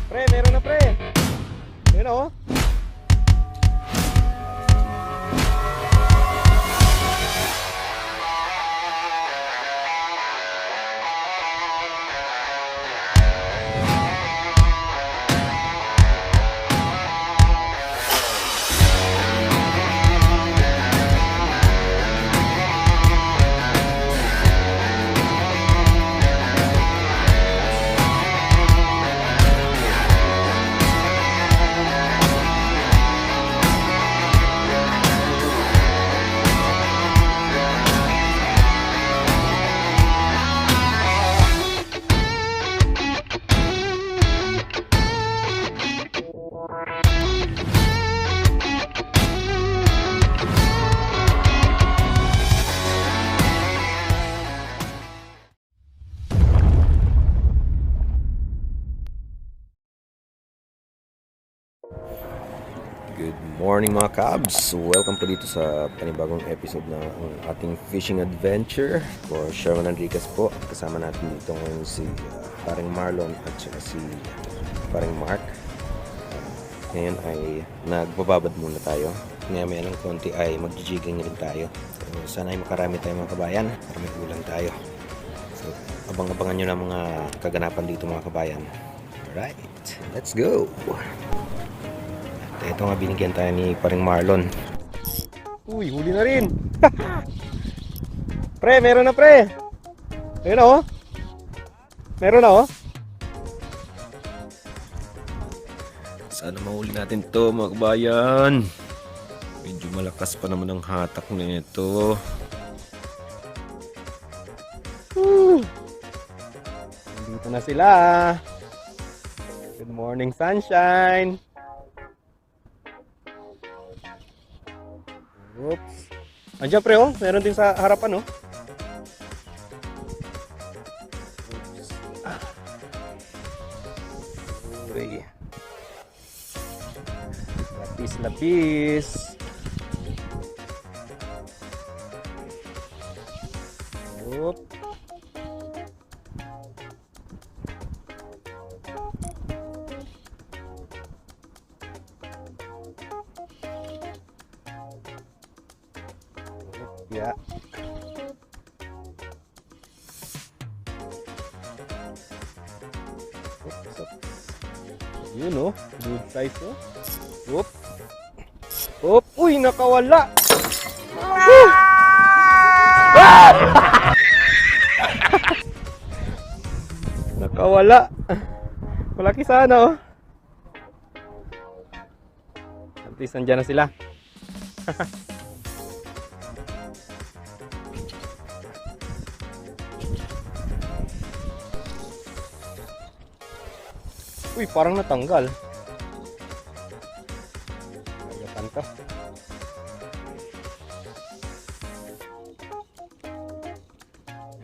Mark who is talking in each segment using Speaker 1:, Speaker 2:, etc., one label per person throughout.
Speaker 1: Pre, meron na pre. Yun o.
Speaker 2: Good morning mga Cubs! Welcome po dito sa panibagong episode ng ating fishing adventure for Sherman Enriquez po. Kasama natin dito ngayon si paring Marlon at saka si paring Mark. Ngayon ay nagbababad muna tayo. Ngayon may ng konti ay mag-jigging rin tayo. So, sana ay makarami tayo mga kabayan para may ulang tayo. So abang-abangan nyo na mga kaganapan dito mga kabayan. Alright, let's go! Ito nga binigyan tayo ni paring Marlon.
Speaker 1: Uy, huli na rin. Pre, meron na pre. Ayun o. Meron na o.
Speaker 2: Sana mahuli natin to mga kabayan. Medyo malakas pa naman ang hatak na ito.
Speaker 1: Dito na sila. Good morning sunshine. Oops. Andiyan pre oh, meron din sa harapan oh. Oops. Uy. Lapis. Oop. Ya. Yun oh, good size oh. Oop. Oop, uy, nakawala. Nakawala. Malaki sana oh. At least nandiyan na sila. Uy, parang natanggal. Agatan ka.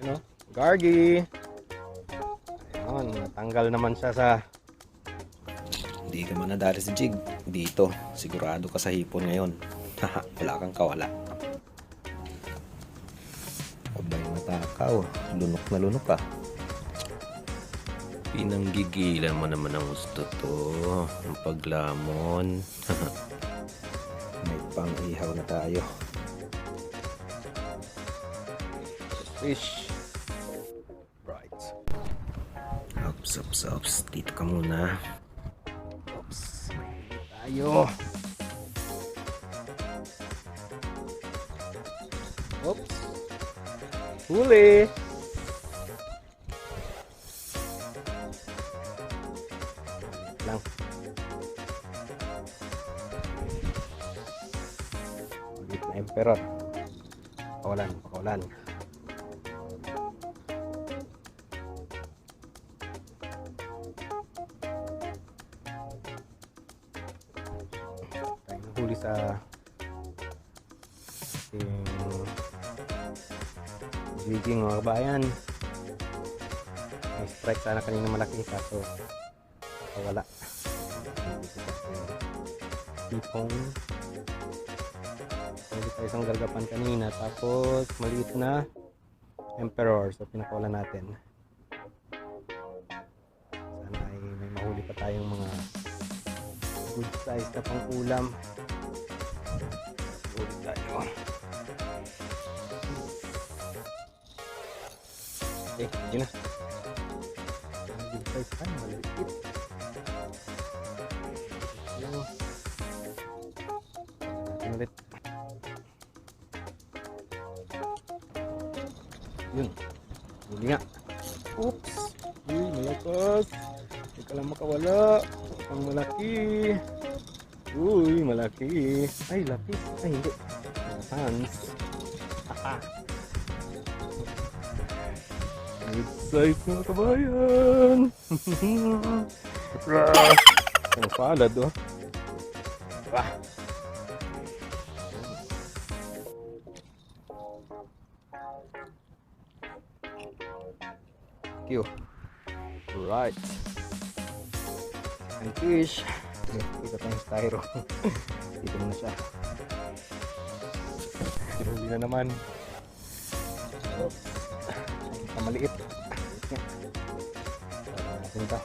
Speaker 1: Ano? Gargi. Ayun, natanggal naman siya sa...
Speaker 2: Hindi ka man nadali sa jig. Dito, sigurado ka sa hipon ngayon. Wala kang kawala. Abay matakaw. Lunok na lunok ka. Pinanggigilan mo naman ang gusto to. Ang paglamon. May pang-ihaw na tayo.
Speaker 1: Fish.
Speaker 2: Right. Ups. Dito ka muna.
Speaker 1: Oops. Tayo. Oops. Huli. Lang. Ulit na emperor. Pakawalan. Tayo huli sa ating jigging mga kabayan. May strike sana kanina malaki kaso wala. Tipong pwede tayo isang gargapan kanina tapos maliit na emperor so pinakawalan natin. Sana ay may mahuli pa tayong mga good size na pang ulam. Huli tayo. Okay, hindi na. Good size pa, maliit. Natin ulit. Yun. Huli nga. Oops. Uy, malakas. Hindi ka lang makawala. Ang malaki. Uy, malaki. Ay, lapis. Ay, hindi. Hands. Good size mga kabayan. Ang palad, oh. Wah. Thank you. Right. And fish. Kita tayong styro. Dito na siya. Huli na naman. Ay, maliit. Ito.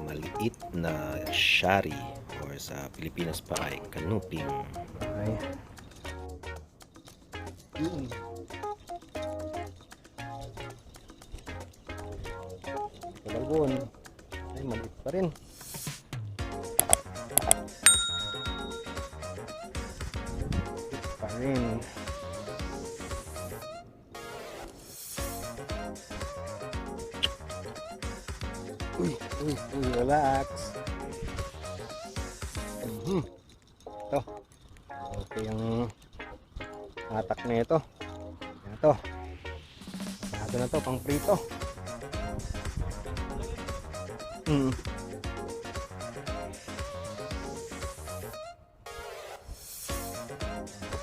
Speaker 2: Maliit na shari or sa Pilipinas pa ay kanuping.
Speaker 1: Ay. Yun. Balbon. Ay, maliit pa rin. Maliit pa rin. Uy, relax. Ito. Okay yung hatak na ito. Yan ito. Pasado na ito, pang prito.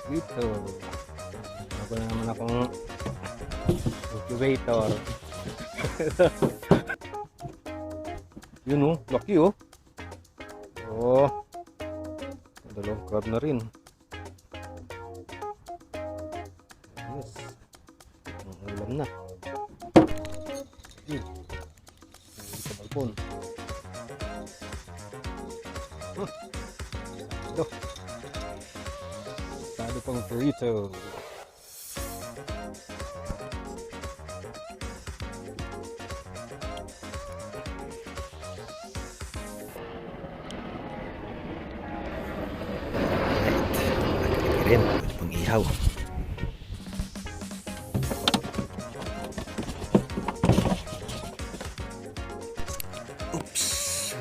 Speaker 1: Prito. Bago na naman akong incubator. Yun oh, laki oh. Oh. Dalawang crab na rin. Yes. Ang ulam na. Yun. Sa balkon. Ito. Sado pang burrito.
Speaker 2: Rin, pwede pang ihaw. Oops,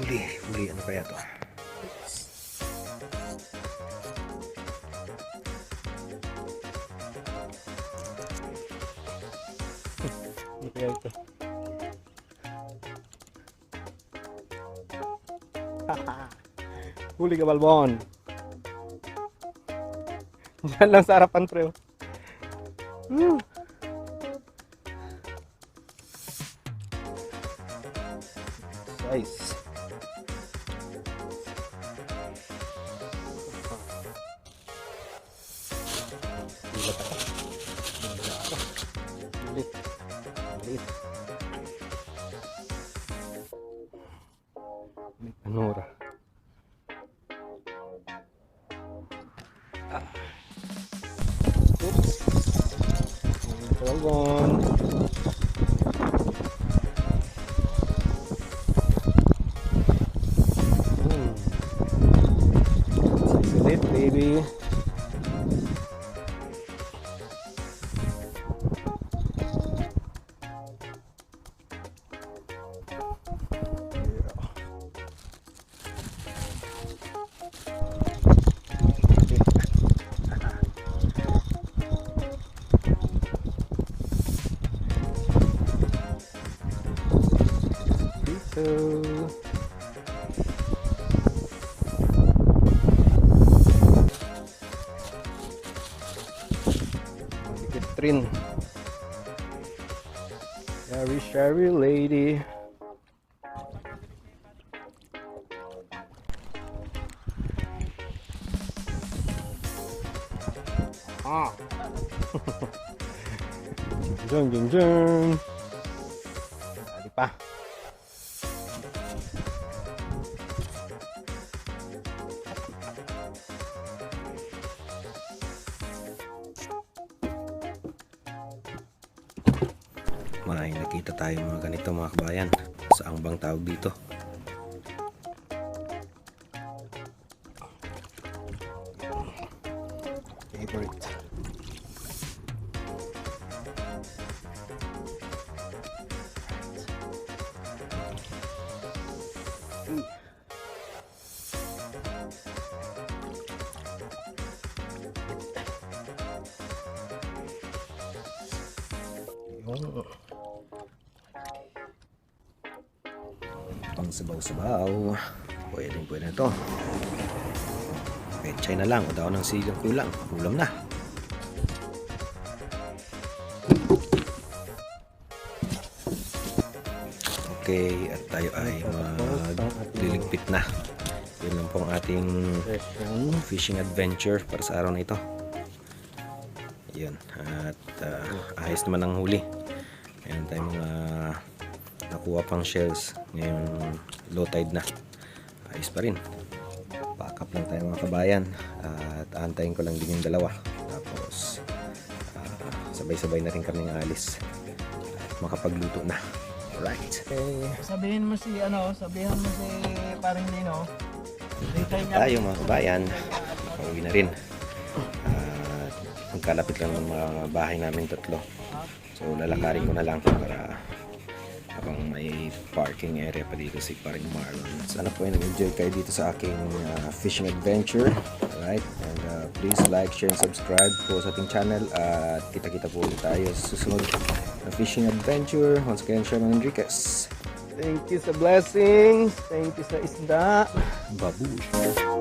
Speaker 2: huli, ano kaya to?
Speaker 1: Ano kaya ito? Huli ka, Balbon. Diyan lang sa harapan, pre. Size. Ulit. Ulit. May panora. Oops. Balbon. Size ulit, baby. Malikit rin. Sherry lady. Ah. Jeng jeng jeng. Tadi pa.
Speaker 2: may nakita tayo mga ganito mga kabayan. Saan bang tawag dito?
Speaker 1: Favorite. Yung
Speaker 2: Pang sabaw-sabaw. Pwede na to. Pechay na lang. O daw ng sigang kulang. Ulam na. Okay, at tayo ay magliligpit na. Yun lang po ang ating
Speaker 1: session.
Speaker 2: fishing adventure para sa araw na ito. Yun. At ayos naman ang huli. Meron tayong mga nakuha pang shells. Ngayon low tide na. Ayos pa rin. Back up lang tayo mga kabayan. At aantayin ko lang din yung dalawa. Tapos sabay-sabay na rin kaming alis. At makapagluto na. Alright.
Speaker 1: Okay.
Speaker 3: Sabihin mo si parang Nino.
Speaker 2: Tayo mga kabayan. Pauwi na rin. At magkalapit lang ng mga bahay namin tatlo. So lalakarin ko na lang para habang may parking area pa dito si paring Marlon. Sana po ay nag-enjoy kayo dito sa aking fishing adventure. Alright, and please like, share, and subscribe po sa ating channel. At kita-kita po ulit tayo sa susunod na fishing adventure. Once again, Sherman Enriquez.
Speaker 1: Thank you sa blessings. Thank you sa isda.
Speaker 2: Babush!